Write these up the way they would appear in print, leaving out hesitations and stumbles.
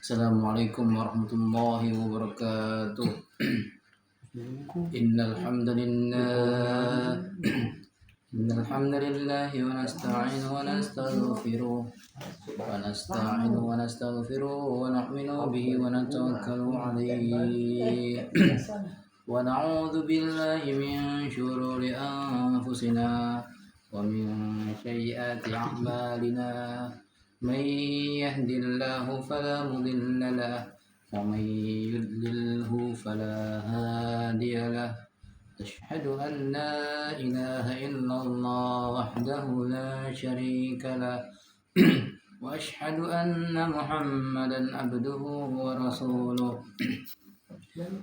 Assalamualaikum warahmatullahi wabarakatuh. Innal hamdalillah wa nasta'inu wa nastaghfiruh wa nu'minu bihi wa natawakkalu alayhi wa na'udzu billahi min shururi anfusina wa min sayyiati a'malina. من يهد الله فلا مضل له ومن يضلله فلا هادي له أشهد أن لا إله إلا الله وحده لا شريك له وأشهد أن محمدا عبده ورسوله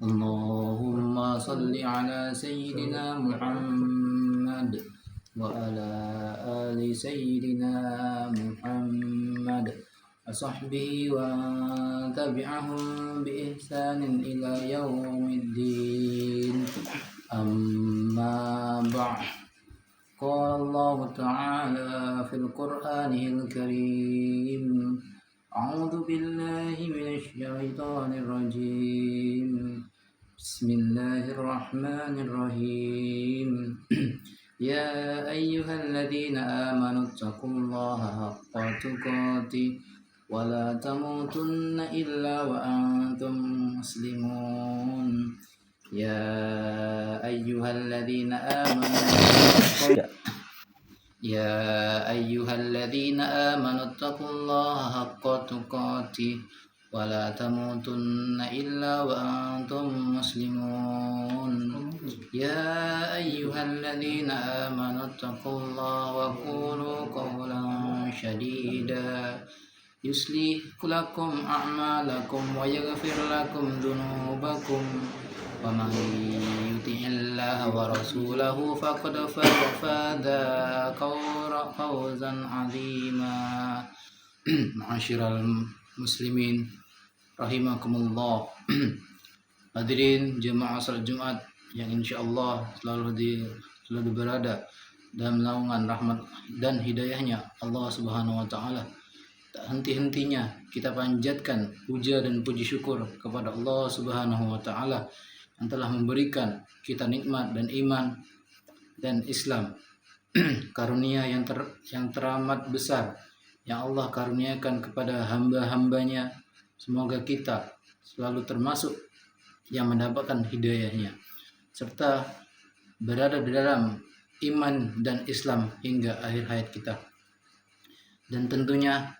اللهم صل على سيدنا محمد وعلى آل سيدنا محمد وصحبه ومن تبعهم بإحسان إلى يوم الدين أما بعد قال الله تعالى في القرآن الكريم أعوذ بالله من الشيطان الرجيم بسم الله الرحمن الرحيم يا أيها الذين آمنوا اتقوا الله حق تقاته ولا تموتن إلا وأنتم مسلمون يا أيها الذين آمنوا اتقوا الله حق تقاته ولا تموتن إلا وأنتم مسلمون يا أيها الذين آمنوا اتقوا الله وقولوا قولا سديدا يصلح لكم أعمالكم ويغفر لكم ذنوبكم ومن يطع الله ورسوله فقد فاز فوزا عظيما معاشر muslimin rahimakumullah. Hadirin jemaah salat Jumat yang insyaallah selalu berada dalam naungan rahmat dan hidayahnya Allah Subhanahu wa taala. Tak henti-hentinya kita panjatkan puja dan puji syukur kepada Allah Subhanahu wa taala yang telah memberikan kita nikmat dan iman dan Islam. Karunia yang teramat besar yang Allah karuniakan kepada hamba-hambanya. Semoga kita selalu termasuk yang mendapatkan hidayahnya serta berada di dalam iman dan Islam hingga akhir hayat kita. Dan tentunya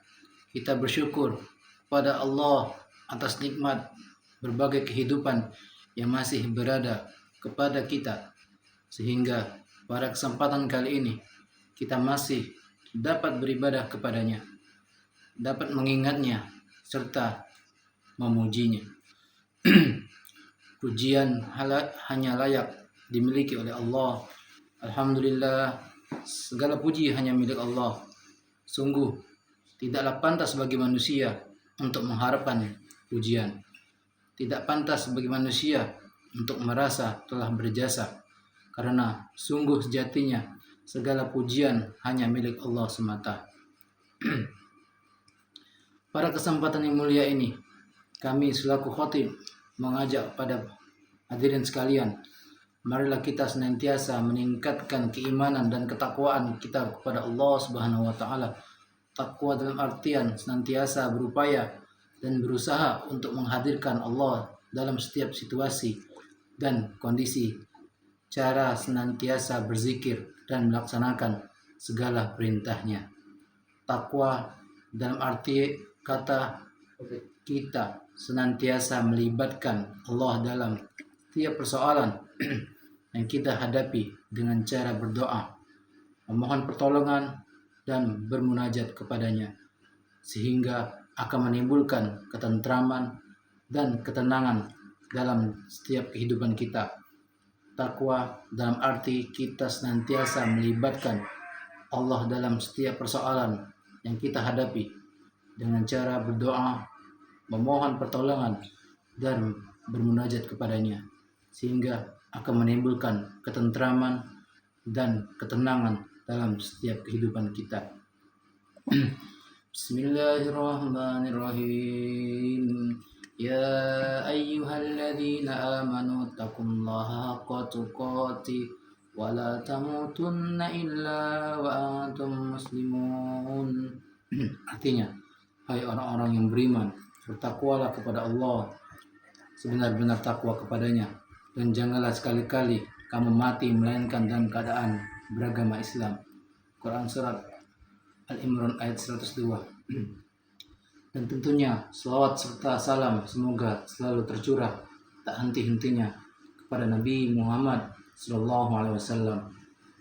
kita bersyukur kepada Allah atas nikmat berbagai kehidupan yang masih berada kepada kita, sehingga pada kesempatan kali ini kita masih dapat beribadah kepadanya, dapat mengingatnya serta memujinya. Pujian hanya layak dimiliki oleh Allah. Alhamdulillah, segala puji hanya milik Allah. Sungguh tidaklah pantas bagi manusia untuk mengharapkan pujian. Tidak pantas bagi manusia untuk merasa telah berjasa, karena sungguh sejatinya segala pujian hanya milik Allah semata. Pada kesempatan yang mulia ini, kami selaku khatib mengajak pada hadirin sekalian, marilah kita senantiasa meningkatkan keimanan dan ketakwaan kita kepada Allah Subhanahu wa taala. Takwa dalam artian senantiasa berupaya dan berusaha untuk menghadirkan Allah dalam setiap situasi dan kondisi. Cara senantiasa berzikir dan melaksanakan segala perintahnya. Takwa dalam arti kata kita senantiasa melibatkan Allah dalam setiap persoalan yang kita hadapi dengan cara berdoa, memohon pertolongan dan bermunajat kepadanya, sehingga akan menimbulkan ketentraman dan ketenangan dalam setiap kehidupan kita. Takwa dalam arti kita senantiasa melibatkan Allah dalam setiap persoalan yang kita hadapi dengan cara berdoa, memohon pertolongan dan bermunajat kepadanya, sehingga akan menimbulkan ketentraman dan ketenangan dalam setiap kehidupan kita. Bismillahirrahmanirrahim. يا أيها الذين آمنوا اتقوا الله حق تقاته ولا تموتن إلا وأنتم مسلمون. Artinya, hai orang-orang yang beriman, bertakwalah kepada Allah sebenar-benar takwa kepadanya, dan janganlah sekali-kali kamu mati melainkan dalam keadaan beragama Islam. Quran Surat Al-Imran ayat 102. Dan tentunya selawat serta salam semoga selalu tercurah tak henti-hentinya kepada Nabi Muhammad SAW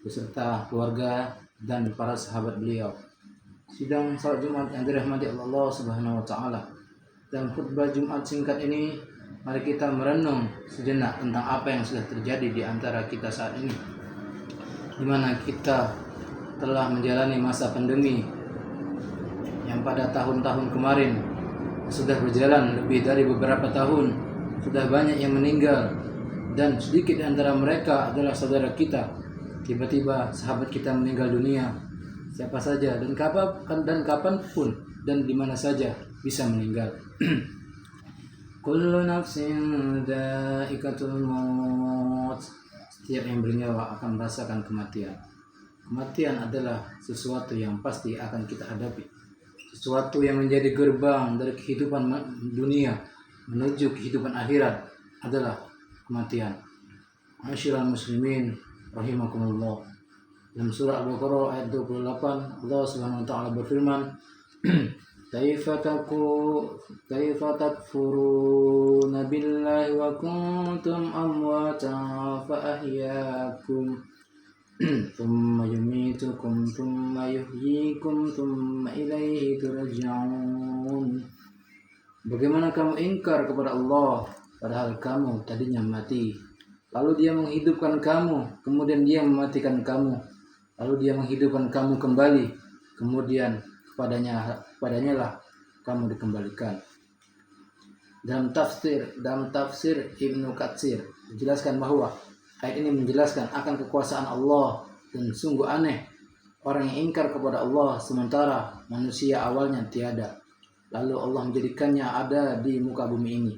beserta keluarga dan para sahabat beliau. Sidang salat Jumat yang dirahmati Allah Subhanahu wa taala. Dalam khutbah Jumat singkat ini, mari kita merenung sejenak tentang apa yang sudah terjadi di antara kita saat ini, di mana kita telah menjalani masa pandemi yang pada tahun-tahun kemarin sudah berjalan lebih dari beberapa tahun. Sudah banyak yang meninggal, dan sedikit di antara mereka adalah saudara kita. Tiba-tiba sahabat kita meninggal dunia. Siapa saja dan kapanpun dan di mana saja bisa meninggal. Kullu nafsin dha'iqatul maut. Setiap yang bernyawa akan merasakan kematian. Kematian adalah sesuatu yang pasti akan kita hadapi. Sesuatu yang menjadi gerbang dari kehidupan dunia menuju kehidupan akhirat adalah kematian. Ma'asyiral muslimin rahimakumullah. Dalam surah Al-Baqarah ayat 28, Allah Subhanahu wa taala berfirman, Kaifa takfuruna billahi wa kuntum amwatan fa ahyaakum thumma yumitukum thumma yuhyikum thumma ilaihi turja'un. Bagaimana kamu ingkar kepada Allah padahal kamu tadinya mati, lalu Dia menghidupkan kamu, kemudian Dia mematikan kamu, lalu Dia menghidupkan kamu kembali, kemudian kepadanya lah kamu dikembalikan. Dalam tafsir Ibnu Katsir dijelaskan bahwa ayat ini menjelaskan akan kekuasaan Allah, dan sungguh aneh orang yang ingkar kepada Allah sementara manusia awalnya tiada, lalu Allah menjadikannya ada di muka bumi ini.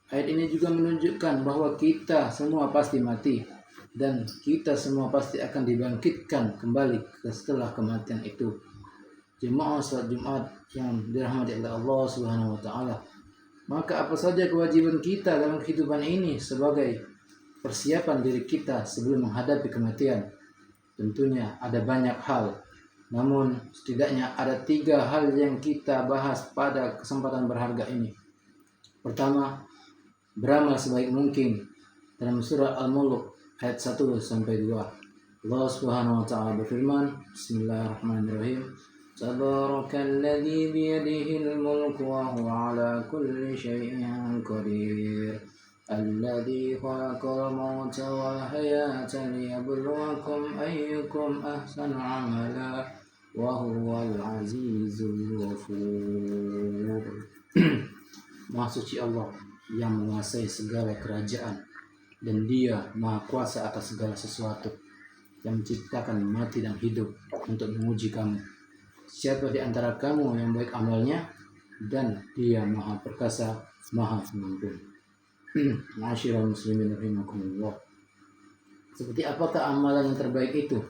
Ayat ini juga menunjukkan bahwa kita semua pasti mati, dan kita semua pasti akan dibangkitkan kembali setelah kematian itu. Jemaah salat Jumat yang dirahmati oleh Allah Subhanahu wa taala. Maka apa saja kewajiban kita dalam kehidupan ini sebagai persiapan diri kita sebelum menghadapi kematian? Tentunya ada banyak hal. Namun setidaknya ada 3 hal yang kita bahas pada kesempatan berharga ini. Pertama, beramal sebaik mungkin. Dalam surah Al-Mulk ayat 1 sampai 2. Allah Subhanahu wa taala berfirman, Bismillahirrahmanirrahim. Tabarakalladzi biyadihil mulku wa huwa ala kulli syai'in qadir. Alladzi khalaqal mauta wal hayata liyabluwakum ayyukum ahsanu amala wa huwal azizul ghafur. Maha suci Allah yang menguasai segala kerajaan, dan Dia Maha Kuasa atas segala sesuatu, yang menciptakan mati dan hidup untuk menguji kamu. Siapa di antara kamu yang baik amalnya, dan Dia Maha Perkasa, Maha Pengampun. Ma'asyiral muslimin rahimakumullah. Seperti apakah amalan yang terbaik itu?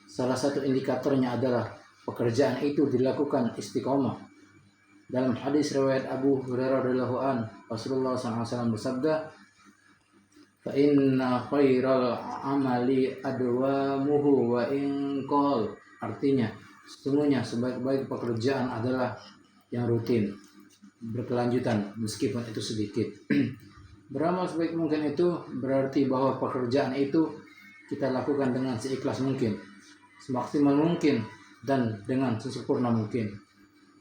Salah satu indikatornya adalah pekerjaan itu dilakukan istiqomah. Dalam hadis riwayat Abu Hurairah radhiyallahu an, Rasulullah SAW bersabda, "Fa inna khairal amali adwamuhu wa in qal." Artinya, sesungguhnya sebaik-baik pekerjaan adalah yang rutin, berkelanjutan meskipun itu sedikit. Beramal sebaik mungkin itu berarti bahwa pekerjaan itu kita lakukan dengan seikhlas mungkin, semaksimal mungkin, dan dengan sesempurna mungkin,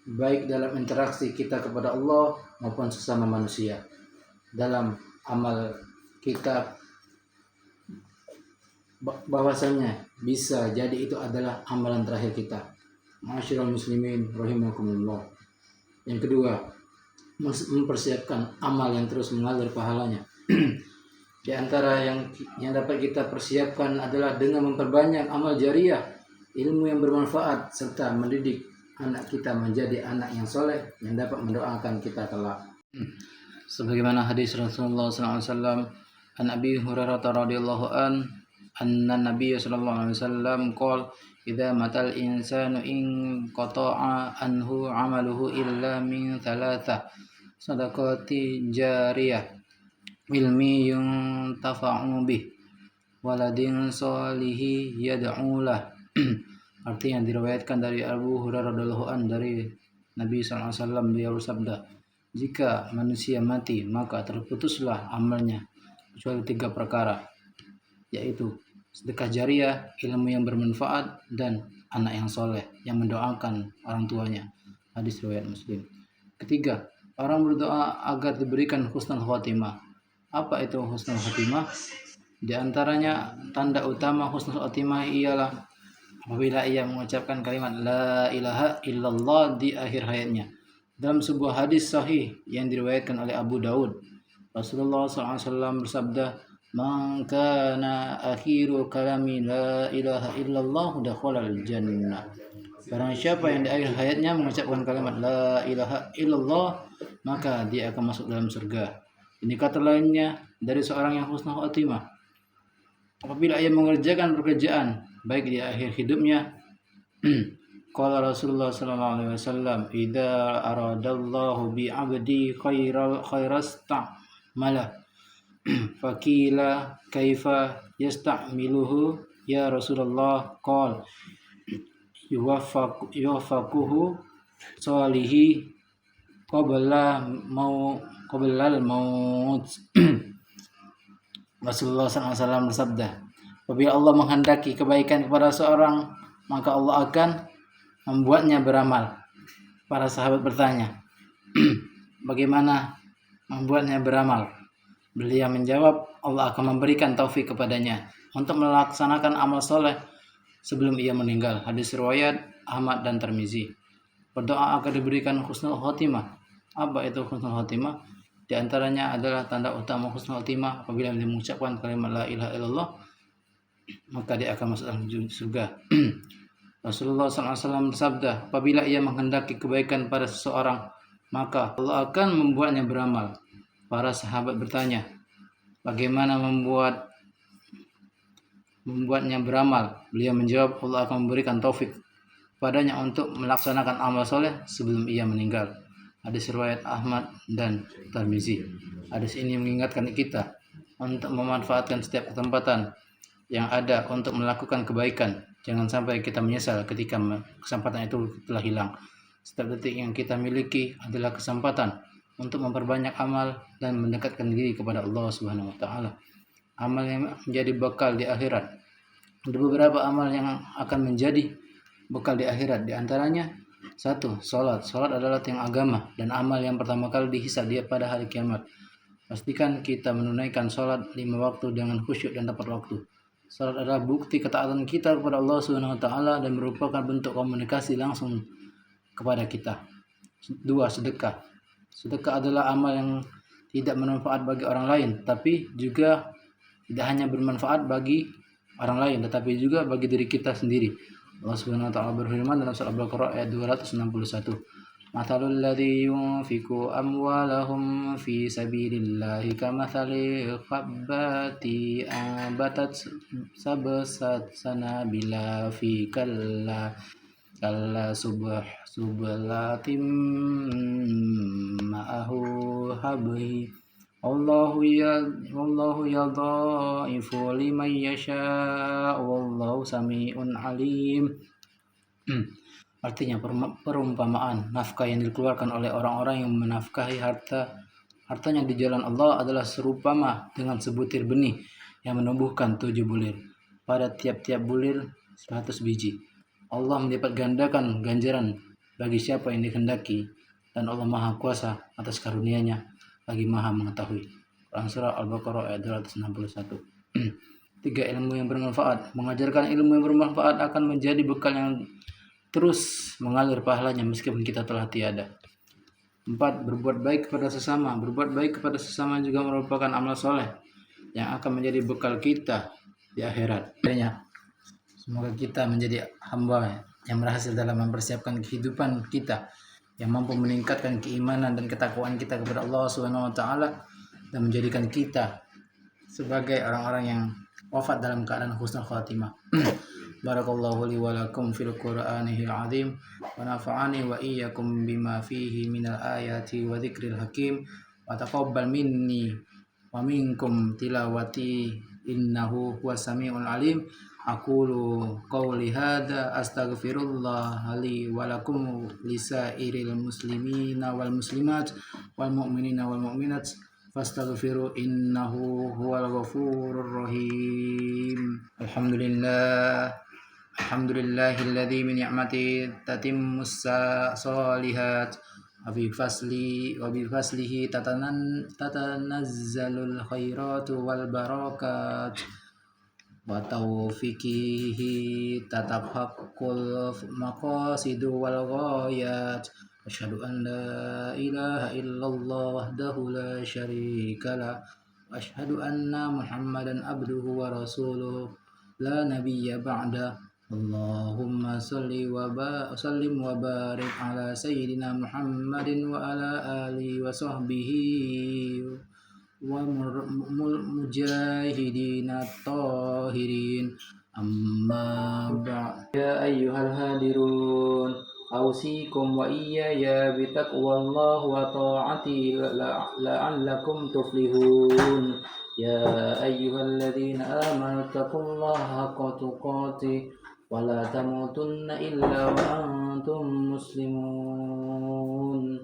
baik dalam interaksi kita kepada Allah maupun sesama manusia. Dalam amal kita, bahwasanya bisa jadi itu adalah amalan terakhir kita. Ma'asyiral muslimin rahimakumullah. Yang kedua, mempersiapkan amal yang terus mengalir pahalanya. Di antara yang dapat kita persiapkan adalah dengan memperbanyak amal jariah, ilmu yang bermanfaat, serta mendidik anak kita menjadi anak yang soleh yang dapat mendoakan kita kelak. Sebagaimana hadis Rasulullah SAW an Abi Hurairah radhiyallahu anna Nabiy sallallahu alaihi wasallam qala idza matal insanu in qata'a anhu 'amaluhu illa min thalatha sadaqati jariyah ilmi yuntafa'u bih waladin solihi yad'u lah. Artinya diriwayatkan dari Abu Hurairah radhiyallahu an dari Nabi SAW, beliau bersabda, jika manusia mati maka terputuslah amalnya kecuali 3 perkara, yaitu sedekah jariah, ilmu yang bermanfaat, dan anak yang soleh yang mendoakan orang tuanya. Hadis riwayat Muslim. Ketiga, orang berdoa agar diberikan husnul khotimah. Apa itu husnul khotimah? Di antaranya tanda utama husnul khotimah ialah apabila ia mengucapkan kalimat la ilaha illallah di akhir hayatnya. Dalam sebuah hadis sahih yang diriwayatkan oleh Abu Daud, Rasulullah SAW bersabda, "Man kana akhiru kalami la ilaha illallah dakhala al-jannah." Barang siapa yang di akhir hayatnya mengucapkan kalimat la ilaha illallah, maka dia akan masuk dalam surga. Indikator lainnya dari seorang yang husnul khotimah, apabila ia mengerjakan pekerjaan baik di akhir hidupnya. Qala Rasulullah sallallahu alaihi wasallam, "Idza aradallahu bi 'abdi khairasta'mala." Fakila kaifa yasta'miluhu ya Rasulullah? Qala yuwaffaquhu salihi qabla al-maut. Rasulullah SAW bersabda, apabila Allah menghendaki kebaikan kepada seorang, maka Allah akan membuatnya beramal. Para sahabat bertanya, bagaimana membuatnya beramal? Beliau menjawab, Allah akan memberikan taufik kepadanya untuk melaksanakan amal soleh sebelum ia meninggal. Hadis riwayat Ahmad dan Tirmizi. Berdoa agar diberikan husnul khotimah. Apa itu husnul khotimah? Di antaranya adalah tanda utama husnul khotimah, apabila dia mengucapkan kalimat la ilaha illallah, maka dia akan masuk dalam surga. Rasulullah SAW bersabda, apabila ia menghendaki kebaikan pada seseorang, maka Allah akan membuatnya beramal. Para sahabat bertanya, bagaimana membuatnya beramal? Beliau menjawab, Allah akan memberikan taufik padanya untuk melaksanakan amal soleh sebelum ia meninggal. Hadis riwayat Ahmad dan Tirmizi. Hadis ini mengingatkan kita untuk memanfaatkan setiap kesempatan yang ada untuk melakukan kebaikan. Jangan sampai kita menyesal ketika kesempatan itu telah hilang. Setiap detik yang kita miliki adalah kesempatan untuk memperbanyak amal dan mendekatkan diri kepada Allah Subhanahu wa taala. Amal yang menjadi bekal di akhirat. Ada beberapa amal yang akan menjadi bekal di akhirat. Di antaranya, 1. Salat. Salat adalah tiang agama dan amal yang pertama kali dihisab dia pada hari kiamat. Pastikan kita menunaikan salat 5 waktu dengan khusyuk dan tepat waktu. Salat adalah bukti ketaatan kita kepada Allah Subhanahu wa taala dan merupakan bentuk komunikasi langsung kepada kita. 2. Sedekah. Sedekah adalah amal yang tidak bermanfaat bagi orang lain, tapi juga tidak hanya bermanfaat bagi orang lain, tetapi juga bagi diri kita sendiri. Allah Subhanahu wa taala berfirman dalam surah Al-Baqarah ayat 261. Mathalul ladzi yunfiqu amwalahum fi sabilillahi kamathali habbati ambatat sabasat sanabila fi kalla sublatim ma'ahu habhi wallahu yadha'ifu liman yasha wallahu sami'un alim. Artinya perumpamaan nafkah yang dikeluarkan oleh orang-orang yang menafkahi hartanya di jalan Allah adalah serupama dengan sebutir benih yang menumbuhkan 7 bulir. Pada tiap-tiap bulir 100 biji. Allah melipat gandakan ganjaran bagi siapa yang dikehendaki, dan Allah Maha Kuasa atas karunia-Nya lagi Maha mengetahui. Quran surah Al-Baqarah ayat 261. 3. Ilmu yang bermanfaat. Mengajarkan ilmu yang bermanfaat akan menjadi bekal yang terus mengalir pahalanya meskipun kita telah tiada. 4. Berbuat baik kepada sesama. Berbuat baik kepada sesama juga merupakan amal soleh yang akan menjadi bekal kita di akhirat. Semoga kita menjadi hamba yang berhasil dalam mempersiapkan kehidupan kita yang mampu meningkatkan keimanan dan ketakwaan kita kepada Allah Subhanahu wa taala dan menjadikan kita sebagai orang-orang yang wafat dalam keadaan husnul khatimah. Barakallahu li wa lakum fil Qur'anil azim wa nafa'ani wa iyyakum bima fihi minal ayati wa dzikril hakim wa taqabbal minni wa minkum tilawati innahu huwas samiul alim. Aqulu qawli hadza astaghfirullah li wa lakum lisairil muslimina wal muslimat wal mu'minina wal mu'minat fastaghfiru innahu huwal ghafurur rahim. Alhamdulillahilladzi min ni'mati tatimmus shalihat wa bi faslihi tatanazzalul khairatu wal barakat wa taufiqihi tatahaqqul maqasidu wal ghayat. Asyhadu an la ilaha illallah wahdahu la syarika lah wa asyhadu anna Muhammadan abduhu wa rasuluh la nabiyya ba'da. Allahumma salli wa sallim wa barik ala sayyidina Muhammadin wa ala alihi wa sahbihi wa mujahidin at-tahirin. Amma ba'd. Ya ayyuhal hadirun, awsikum wa iyaya bitaqwallah wa ta'ati la'allakum tuflihun. Ya ayyuhalladzina amanu taqullaha haqqa tuqatih wa la tamutunna illa wa antum muslimun.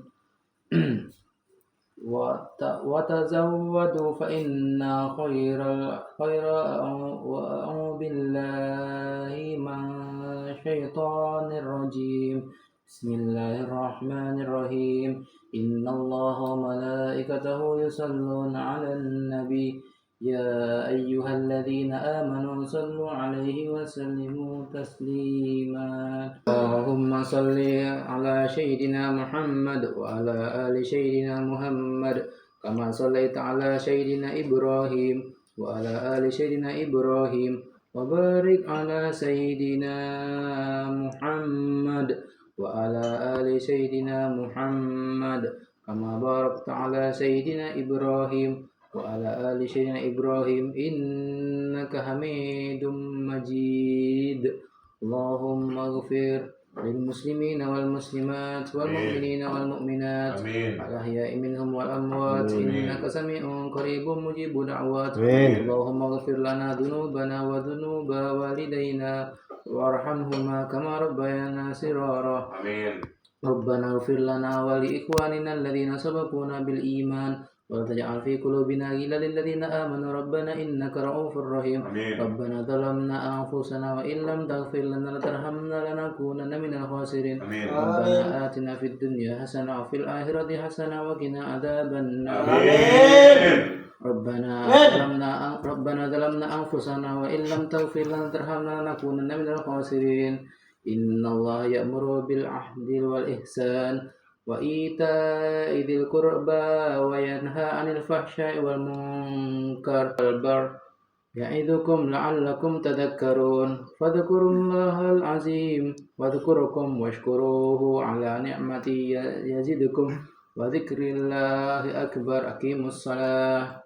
wa tazawwadu fa inna khairal wa billahi man syaitanir rajim. Bismillahirrahmanirrahim. Innallaha wa malaikatahu yusalluna 'alan nabi ya ayyuhalladzina amanu sallu 'alaihi wa sallimu taslima. Allahumma salli ala sayyidina Muhammad wa ala ali sayyidina Muhammad kama shallaita ala sayyidina Ibrahim wa ala ali sayyidina Ibrahim wa barik ala sayyidina Muhammad wa ala ali sayyidina Muhammad kama barakta ala sayyidina Ibrahim wa ala ali sayyidina Ibrahim innaka Hamidum Majid. Allahumma ighfir lil muslimina wal muslimat wal mu'minina wal mu'minat al ahya'i minhum wal amwat innaka sami'un qaribun mujibud da'wat. Allahumma ighfir lana dhunubana wa dhunuba walidayna warhamhuma kama rabbayana sirara. Rabbana ighfir lana wa li ikhwanina alladhina sabaquna bil iman wa la taj'al fi qulubina ghillan lil ladzina amanu rabbana innaka ra'ufur rahim. Rabbana zalamna anfusana wa in lam taghfir lana wa tarhamna lanakunanna minal khasirin. Rabbana atina fid dunya hasanah wa fil akhirati hasanah wa qina adzabannar. Rabbana zalamna anfusana wa in lam taghfir lana wa tarhamna lanakunanna minal khasirin. Innallaha ya'muru bil 'adli wal ihsan wa ita'i dzil qurba wa yanha 'anil fahsya'i wal munkar wal baghi ya'idzukum la'allakum tadhakkarun. Fadhkurullahal 'azim wadhkurukum washkuruhu 'ala ni'matihi yazidkum wa dzikrillahi akbar. Aqimus shalah.